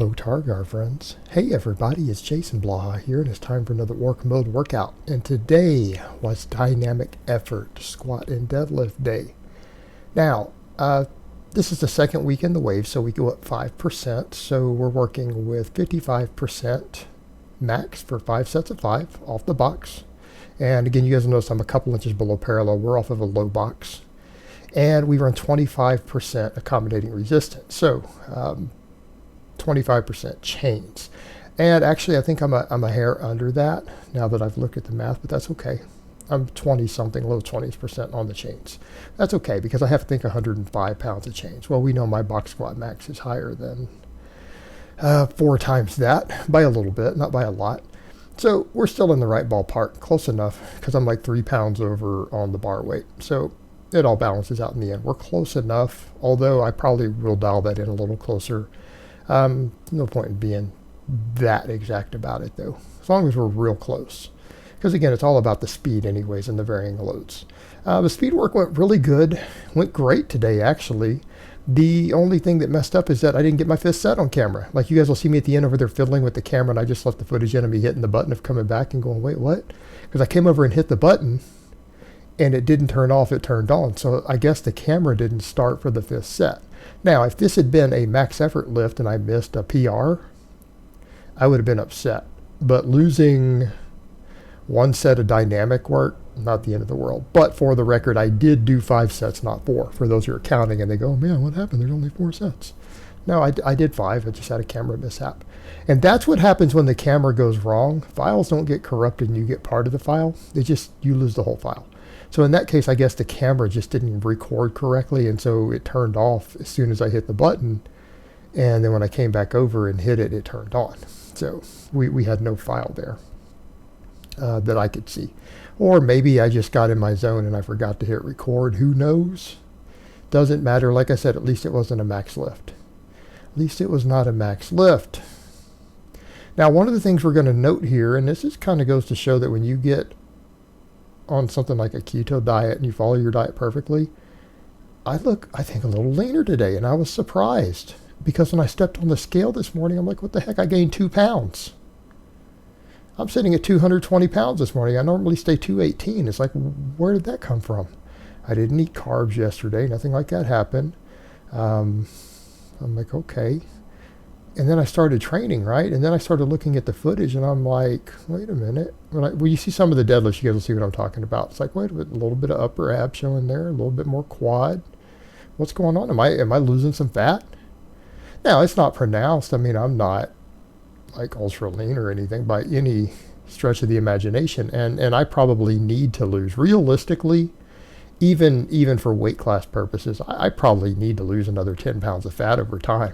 Hello Targar friends. Hey everybody, it's Jason Blaha here and it's time for another work mode workout. And today was dynamic effort squat and deadlift day. Now, this is the second week in the wave, so we go up 5%. So we're working with 55% max for 5 sets of 5 off the box. And again, you guys will notice I'm a couple inches below parallel. We're off of a low box. And we run 25% accommodating resistance. So 25% chains. And actually, I think I'm a hair under that now that I've looked at the math, but that's okay. I'm 20 something, low 20% on the chains. That's okay because I have to think 105 pounds of chains. Well, we know my box squat max is higher than 4 times that by a little bit, not by a lot. So we're still in the right ballpark, close enough because I'm like 3 pounds over on the bar weight. So it all balances out in the end. We're close enough, although I probably will dial that in a little closer. No point in being that exact about it though, as long as we're real close. Because again, it's all about the speed anyways and the varying loads. The speed work went really good, went great today actually. The only thing that messed up is that I didn't get my fifth set on camera. Like you guys will see me at the end over there fiddling with the camera and I just left the footage in of me hitting the button of coming back and going, wait, what? Because I came over and hit the button and it didn't turn off, it turned on. So I guess the camera didn't start for the fifth set. Now, if this had been a max effort lift and I missed a PR, I would have been upset. But losing one set of dynamic work, not the end of the world. But for the record, I did do 5 sets, not 4. For those who are counting and they go, oh, man, what happened? There's only 4 sets. No, I did 5. I just had a camera mishap. And that's what happens when the camera goes wrong. Files don't get corrupted and you get part of the file. You lose the whole file. So in that case, I guess the camera just didn't record correctly, and so it turned off as soon as I hit the button. And then when I came back over and hit it, it turned on. So we had no file there that I could see. Or maybe I just got in my zone and I forgot to hit record. Who knows? Doesn't matter. Like I said, at least it wasn't a max lift. At least it was not a max lift. Now, one of the things we're going to note here, and this just kind of goes to show that when you get on something like a keto diet and you follow your diet perfectly, I think a little leaner today, and I was surprised because when I stepped on the scale this morning, I'm like, what the heck? I gained 2 pounds. I'm sitting at 220 pounds this morning. I normally stay 218. It's like, where did that come from? I didn't eat carbs yesterday. Nothing like that happened. I'm like, okay. And then I started training, right? And then I started looking at the footage and I'm like, wait a minute. When you see some of the deadlifts, you guys will see what I'm talking about. It's like, wait a minute, a little bit of upper ab showing there, a little bit more quad. What's going on? Am I losing some fat? Now, it's not pronounced. I mean, I'm not like ultra lean or anything by any stretch of the imagination. And I probably need to lose. Realistically, even for weight class purposes, I probably need to lose another 10 pounds of fat over time.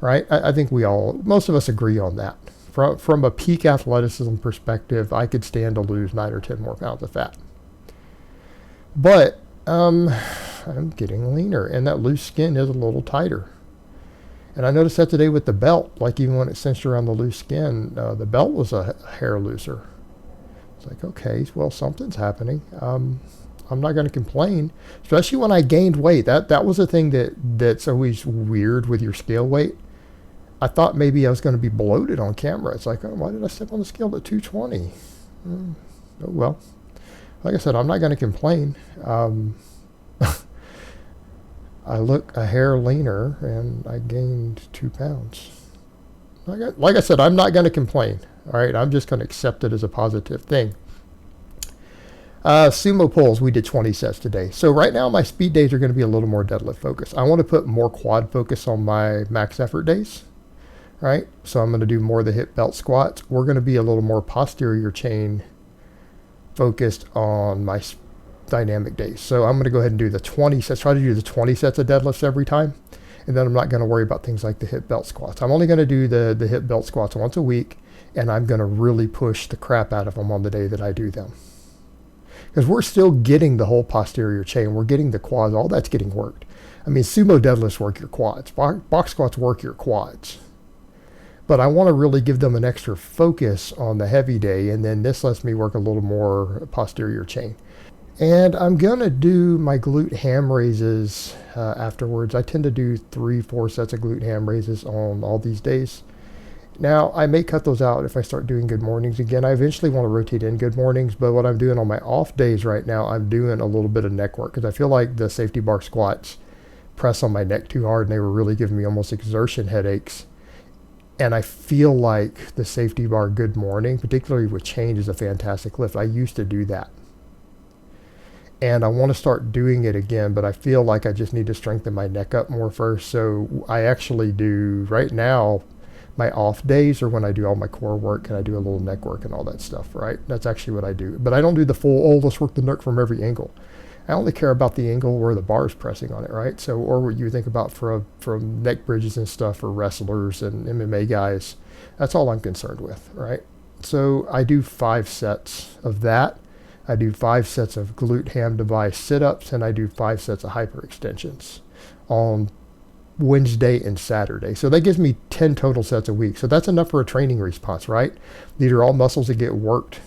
Right? I think most of us agree on that. From a peak athleticism perspective, I could stand to lose 9 or 10 more pounds of fat. But I'm getting leaner, and that loose skin is a little tighter. And I noticed that today with the belt, like even when it cinched around the loose skin, the belt was a hair looser. It's like, okay, well, something's happening. I'm not going to complain, especially when I gained weight. That was a thing that's always weird with your scale weight. I thought maybe I was going to be bloated on camera. It's like, oh, why did I step on the scale at 220? Oh, well, like I said, I'm not going to complain. I look a hair leaner and I gained 2 pounds. Like I said, I'm not going to complain. All right, I'm just going to accept it as a positive thing. Sumo pulls, we did 20 sets today. So right now my speed days are going to be a little more deadlift focused. I want to put more quad focus on my max effort days. Right? So I'm going to do more of the hip belt squats. We're going to be a little more posterior chain focused on my dynamic days. So I'm going to go ahead and do the 20 sets, try to do the 20 sets of deadlifts every time. And then I'm not going to worry about things like the hip belt squats. I'm only going to do the hip belt squats once a week. And I'm going to really push the crap out of them on the day that I do them. Because we're still getting the whole posterior chain. We're getting the quads. All that's getting worked. I mean, sumo deadlifts work your quads. Box squats work your quads. But I want to really give them an extra focus on the heavy day. And then this lets me work a little more posterior chain. And I'm going to do my glute ham raises afterwards. I tend to do 3-4 sets of glute ham raises on all these days. Now, I may cut those out if I start doing good mornings again. I eventually want to rotate in good mornings, but what I'm doing on my off days right now, I'm doing a little bit of neck work because I feel like the safety bar squats press on my neck too hard and they were really giving me almost exertion headaches. And I feel like the safety bar good morning, particularly with change, is a fantastic lift. I used to do that. And I want to start doing it again, but I feel like I just need to strengthen my neck up more first. So I actually do, right now, my off days are when I do all my core work and I do a little neck work and all that stuff, right? That's actually what I do. But I don't do the full, oh, let's work the neck from every angle. I only care about the angle where the bar is pressing on it, right? So, or what you think about from neck bridges and stuff for wrestlers and MMA guys. That's all I'm concerned with, right? So I do 5 sets of that. I do 5 sets of glute ham device sit-ups, and I do 5 sets of hyperextensions on Wednesday and Saturday. So that gives me 10 total sets a week. So that's enough for a training response, right? These are all muscles that get worked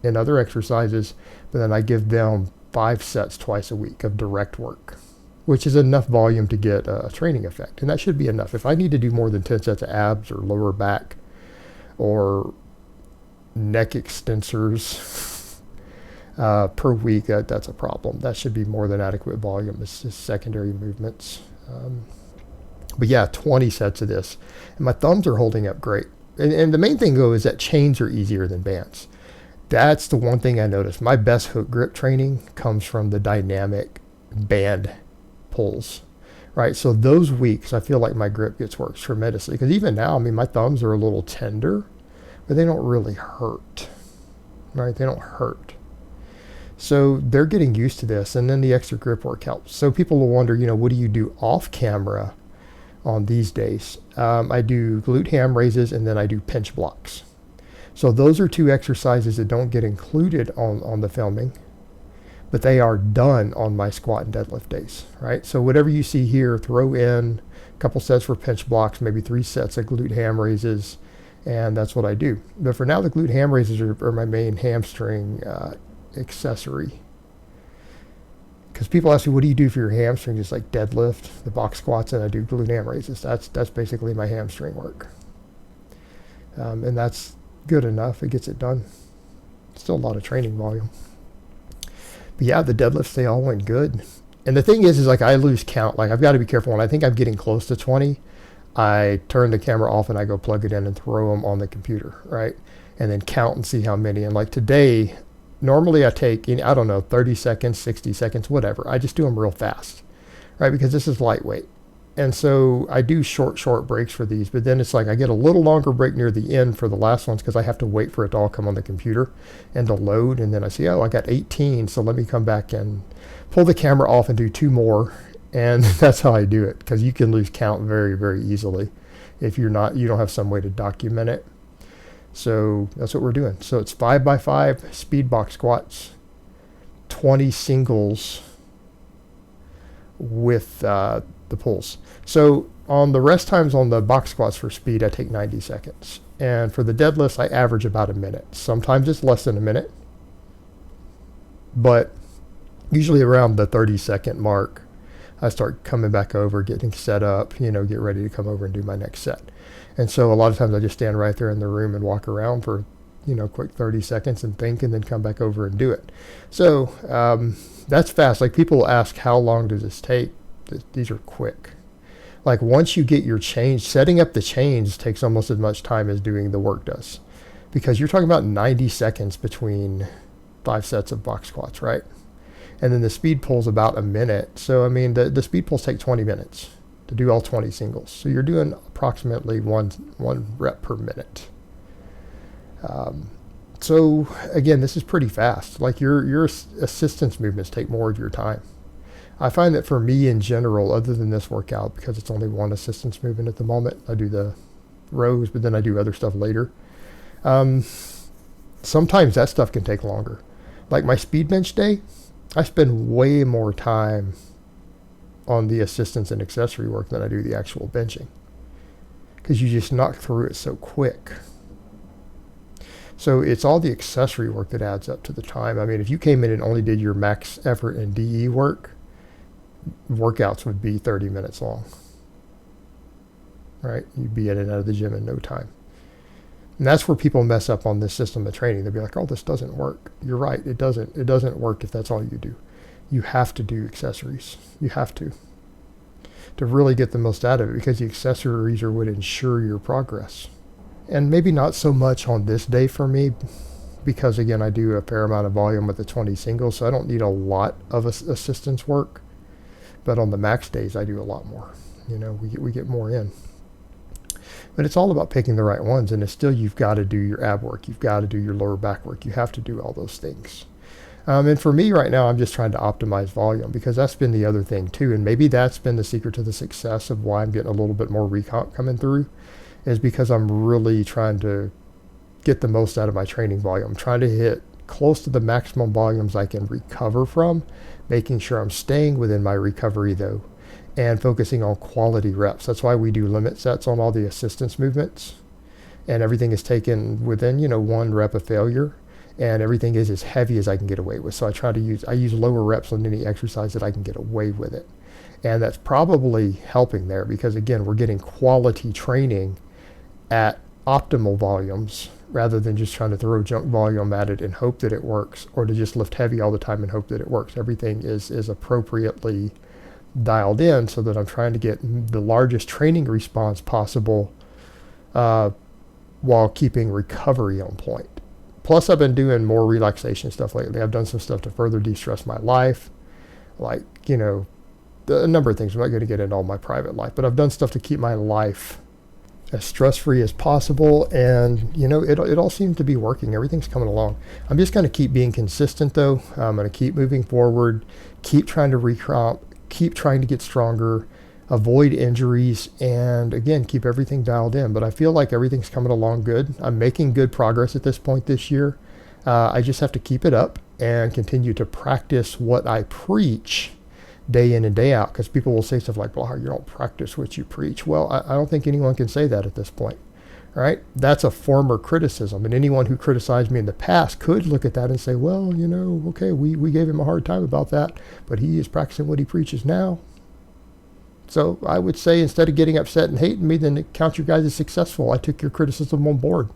in other exercises, but then I give them 5 sets twice a week of direct work, which is enough volume to get a training effect. And that should be enough. If I need to do more than 10 sets of abs or lower back or neck extensors per week, that's a problem. That should be more than adequate volume. It's just secondary movements. But yeah, 20 sets of this. And my thumbs are holding up great. And the main thing, though, is that chains are easier than bands. That's the one thing I noticed. My best hook grip training comes from the dynamic band pulls, right? So those weeks, I feel like my grip gets worked tremendously. Because even now, I mean, my thumbs are a little tender, but they don't really hurt, right? They don't hurt. So they're getting used to this, and then the extra grip work helps. So people will wonder, what do you do off camera on these days? I do glute ham raises, and then I do pinch blocks. So those are 2 exercises that don't get included on the filming, but they are done on my squat and deadlift days, right? So whatever you see here, throw in a couple sets for pinch blocks, maybe 3 sets of glute ham raises, and that's what I do. But for now, the glute ham raises are my main hamstring accessory. Because people ask me, what do you do for your hamstrings? It's like deadlift, the box squats, and I do glute ham raises. That's basically my hamstring work. And that's good enough. It gets it done. Still a lot of training volume. But yeah, the deadlifts, they all went good. And the thing is like I lose count. Like I've got to be careful. When I think I'm getting close to 20, I turn the camera off and I go plug it in and throw them on the computer, right? And then count and see how many. And like today, normally I take, I don't know, 30 seconds, 60 seconds, whatever. I just do them real fast, right? Because this is lightweight. And so I do short breaks for these, but then it's like I get a little longer break near the end for the last ones because I have to wait for it to all come on the computer and to load. And then I see, oh, I got 18, so let me come back and pull the camera off and do 2 more. And that's how I do it, because you can lose count very, very easily if you don't have some way to document it. So that's what we're doing. So it's 5x5 speed box squats, 20 singles with the pulls. So on the rest times on the box squats for speed, I take 90 seconds. And for the deadlifts, I average about a minute. Sometimes it's less than a minute, but usually around the 30-second mark, I start coming back over, getting set up, get ready to come over and do my next set. And so a lot of times I just stand right there in the room and walk around for, quick 30 seconds and think, and then come back over and do it. So that's fast. Like people ask, how long does this take? These are quick. Like once you get your change, setting up the chains takes almost as much time as doing the work does, because you're talking about 90 seconds between 5 sets of box squats, right? And then the speed pulls about a minute. So, I mean, the speed pulls take 20 minutes to do all 20 singles. So you're doing approximately one rep per minute. So again, this is pretty fast. Like your assistance movements take more of your time. I find that for me in general, other than this workout, because it's only one assistance movement at the moment, I do the rows, but then I do other stuff later. Sometimes that stuff can take longer. Like my speed bench day, I spend way more time on the assistance and accessory work than I do the actual benching, because you just knock through it so quick. So it's all the accessory work that adds up to the time. I mean, if you came in and only did your max effort and DE work, workouts would be 30 minutes long, right? You'd be in and out of the gym in no time. And that's where people mess up on this system of training. They'll be like, oh, this doesn't work. You're right. It doesn't. It doesn't work if that's all you do. You have to do accessories. You have to really get the most out of it, because the accessories are what ensure your progress. And maybe not so much on this day for me, because again, I do a fair amount of volume with the 20 singles, so I don't need a lot of assistance work. But on the max days, I do a lot more. You know, we get more in. But it's all about picking the right ones, and it's still, you've got to do your ab work. You've got to do your lower back work. You have to do all those things. And for me right now, I'm just trying to optimize volume, because that's been the other thing too. And maybe that's been the secret to the success of why I'm getting a little bit more recomp coming through, is because I'm really trying to get the most out of my training volume. I'm trying to hit close to the maximum volumes I can recover from, making sure I'm staying within my recovery though, and focusing on quality reps. That's why we do limit sets on all the assistance movements, and everything is taken within, 1 rep of failure. And everything is as heavy as I can get away with. So I use lower reps on any exercise that I can get away with it. And that's probably helping there, because again, we're getting quality training at optimal volumes, rather than just trying to throw junk volume at it and hope that it works, or to just lift heavy all the time and hope that it works. Everything is appropriately dialed in, so that I'm trying to get the largest training response possible, while keeping recovery on point. Plus, I've been doing more relaxation stuff lately. I've done some stuff to further de-stress my life, like, a number of things. I'm not going to get into all my private life, but I've done stuff to keep my life as stress-free as possible, and, it all seems to be working. Everything's coming along. I'm just going to keep being consistent, though. I'm going to keep moving forward, keep trying to recomp, keep trying to get stronger, avoid injuries, and again, keep everything dialed in. But I feel like everything's coming along good. I'm making good progress at this point this year. I just have to keep it up and continue to practice what I preach day in and day out, because people will say stuff like, well, you don't practice what you preach. Well, I don't think anyone can say that at this point. All right, that's a former criticism, and anyone who criticized me in the past could look at that and say, well, okay, we gave him a hard time about that, but he is practicing what he preaches now. So I would say, instead of getting upset and hating me, then count you guys as successful. I took your criticism on board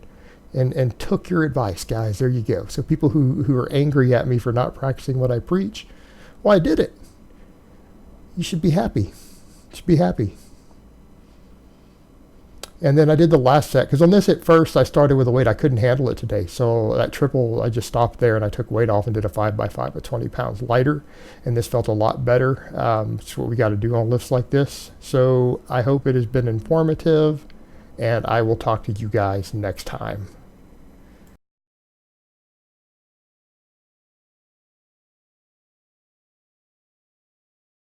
and took your advice, guys. There you go. So people who are angry at me for not practicing what I preach, well, I did it. You should be happy. You should be happy. And then I did the last set, because on this at first I started with a weight I couldn't handle it today. So that triple, I just stopped there and I took weight off and did a 5x5 with 20 pounds lighter. And this felt a lot better. It's what we got to do on lifts like this. So I hope it has been informative, and I will talk to you guys next time.